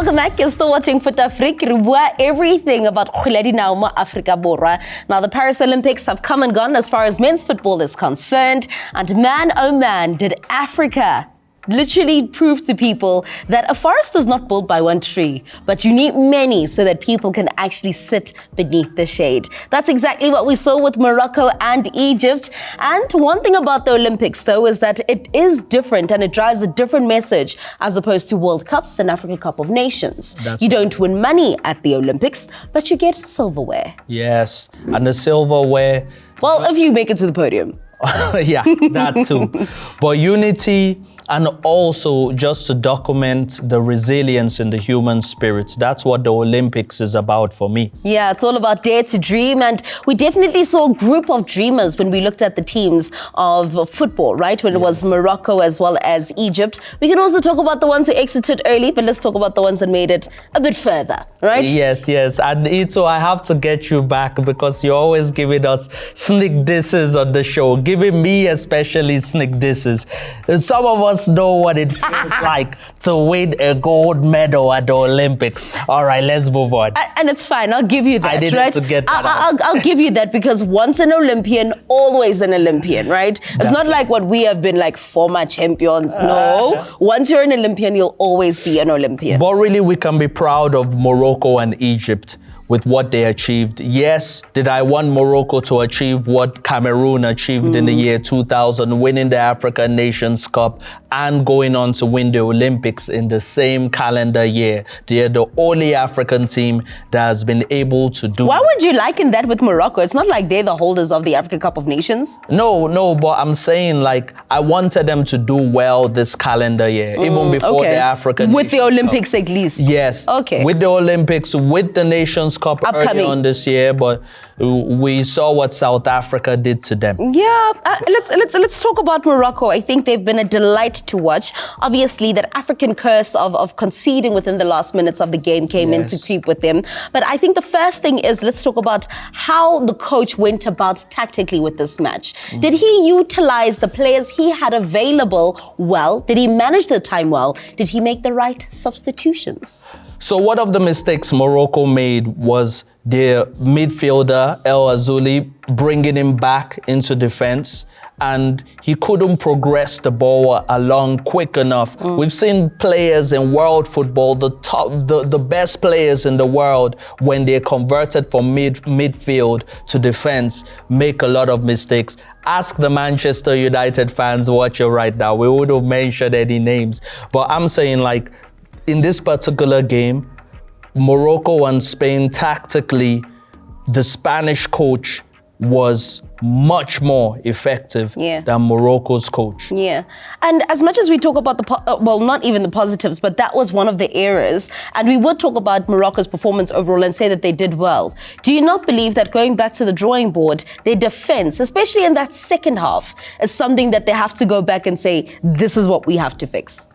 welcome back. You're still watching Fut-Afrique. Re bua everything about kgwele ya dinao mo Afrika Borwa. Now, the Paris Olympics have come and gone as far as men's football is concerned. And man, oh man, did Africa literally prove to people that a forest is not built by one tree, but you need many so that people can actually sit beneath the shade. That's exactly what we saw with Morocco and Egypt. And one thing about the Olympics, though, is that it is different and it drives a different message as opposed to World Cups and African Cup of Nations. You don't win money at the Olympics, but you get silverware. Yes, and the silverware... Well, if you make it to the podium. Yeah, that too. But unity... and also just to document the resilience in the human spirit. That's what the Olympics is about for me. Yeah, it's all about dare to dream. And we definitely saw a group of dreamers when we looked at the teams of football, right? When it was Morocco as well as Egypt. We can also talk about the ones who exited early, but let's talk about the ones that made it a bit further, right? Yes. And Ito, I have to get you back because you're always giving us sneak disses on the show, giving me especially sneak disses. Some of us know what it feels like to win a gold medal at the Olympics. All right, let's move on. And it's fine, I'll give you that, I didn't right? to get that I'll give you that because once an Olympian, always an Olympian, right? It's not like what we have been like former champions. No, once you're an Olympian, you'll always be an Olympian. But really, we can be proud of Morocco and Egypt with what they achieved. Yes, did I want Morocco to achieve what Cameroon achieved in the year 2000, winning the African Nations Cup and going on to win the Olympics in the same calendar year. They're the only African team that has been able to do. Why would you liken that with Morocco? It's not like they're the holders of the African Cup of Nations. No, but I'm saying like I wanted them to do well this calendar year, even before the African with Nations the Olympics Cup. at least. Yes. Okay. With the Olympics, with the Nations Cup early on this year, but we saw what South Africa did to them. Yeah, let's talk about Morocco. I think they've been a delight to watch. Obviously, that African curse of conceding within the last minutes of the game came in to creep with them. But I think the first thing is let's talk about how the coach went about tactically with this match. Did he utilize the players he had available well? Did he manage the time well? Did he make the right substitutions? So one of the mistakes Morocco made was their midfielder, El Azouli, bringing him back into defense, and he couldn't progress the ball along quick enough. We've seen players in world football, the best players in the world, when they're converted from midfield to defense, make a lot of mistakes. Ask the Manchester United fans watching right now. We wouldn't mention any names, but I'm saying like, in this particular game, Morocco and Spain tactically, the Spanish coach was much more effective than Morocco's coach. Yeah, and as much as we talk about well, not even the positives, but that was one of the errors, and we would talk about Morocco's performance overall and say that they did well. Do you not believe that going back to the drawing board, their defense, especially in that second half, is something that they have to go back and say, this is what we have to fix?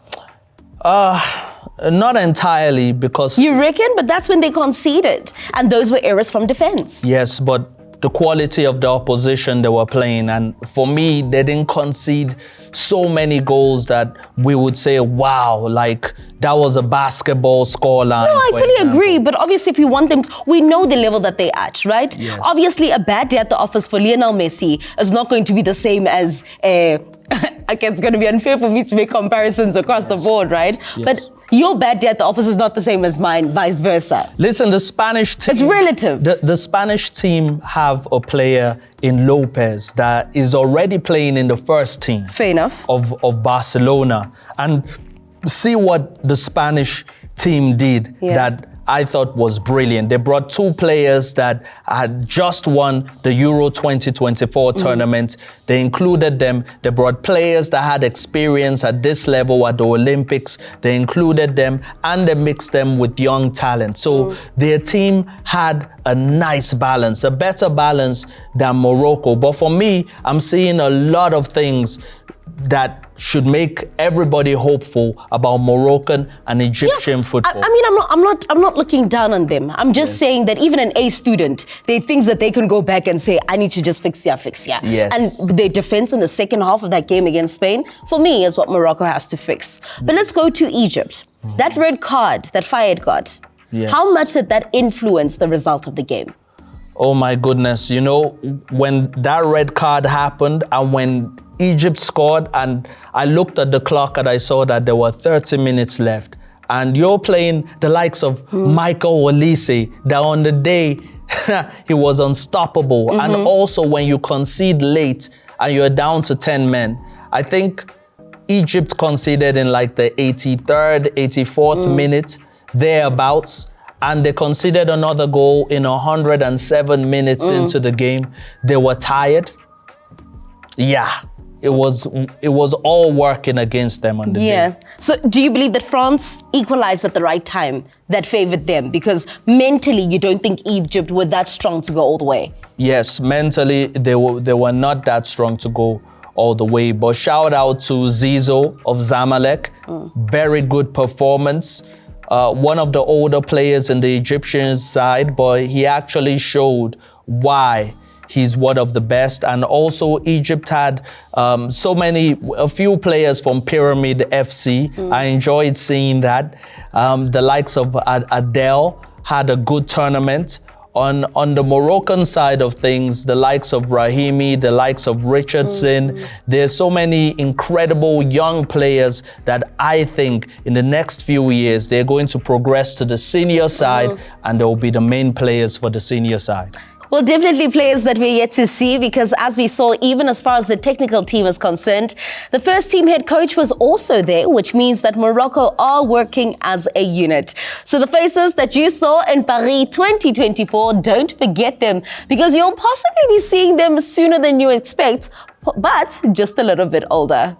Not entirely, because... You reckon? But that's when they conceded. And those were errors from defense. Yes, but the quality of the opposition they were playing, and for me, they didn't concede so many goals that we would say, wow, like that was a basketball scoreline. No, I fully agree. But obviously, if you want them to, we know the level that they're at, right? Yes. Obviously, a bad day at the office for Lionel Messi is not going to be the same as okay, it's going to be unfair for me to make comparisons across the board, right? Yes. But your bad day at the office is not the same as mine, vice versa. Listen, the Spanish team... It's relative. The Spanish team have a player in Lopez that is already playing in the first team. Fair enough. Of Barcelona. And see what the Spanish team did that I thought was brilliant. They brought two players that had just won the Euro 2024 tournament. They included them. They brought players that had experience at this level at the Olympics. They included them and they mixed them with young talent. So their team had a nice balance, a better balance than Morocco. But for me, I'm seeing a lot of things that should make everybody hopeful about Moroccan and Egyptian football. I mean, I'm not looking down on them. I'm just saying that even an A student, there are things that they can go back and say, I need to just fix here. Yes. And their defense in the second half of that game against Spain, for me, is what Morocco has to fix. But let's go to Egypt. That red card that Fayed got, how much did that influence the result of the game? Oh my goodness, you know, when that red card happened and when Egypt scored and I looked at the clock and I saw that there were 30 minutes left, and you're playing the likes of Michael Olise, that on the day he was unstoppable. And also when you concede late and you're down to 10 men, I think Egypt conceded in like the 83rd, 84th minute, thereabouts. And they conceded another goal in 107 minutes into the game. They were tired. Yeah, it was all working against them on the day. So do you believe that France equalized at the right time that favored them? Because mentally, you don't think Egypt were that strong to go all the way? Yes, mentally, they were not that strong to go all the way. But shout out to Zizo of Zamalek. Very good performance. One of the older players in the Egyptian side, but he actually showed why he's one of the best. And also Egypt had a few players from Pyramid FC. I enjoyed seeing that. The likes of Adele had a good tournament. On the Moroccan side of things, the likes of Rahimi, the likes of Richardson, there's so many incredible young players that I think in the next few years, they're going to progress to the senior side and they will be the main players for the senior side. Well, definitely players that we're yet to see, because as we saw, even as far as the technical team is concerned, the first team head coach was also there, which means that Morocco are working as a unit. So the faces that you saw in Paris 2024, don't forget them, because you'll possibly be seeing them sooner than you expect, but just a little bit older.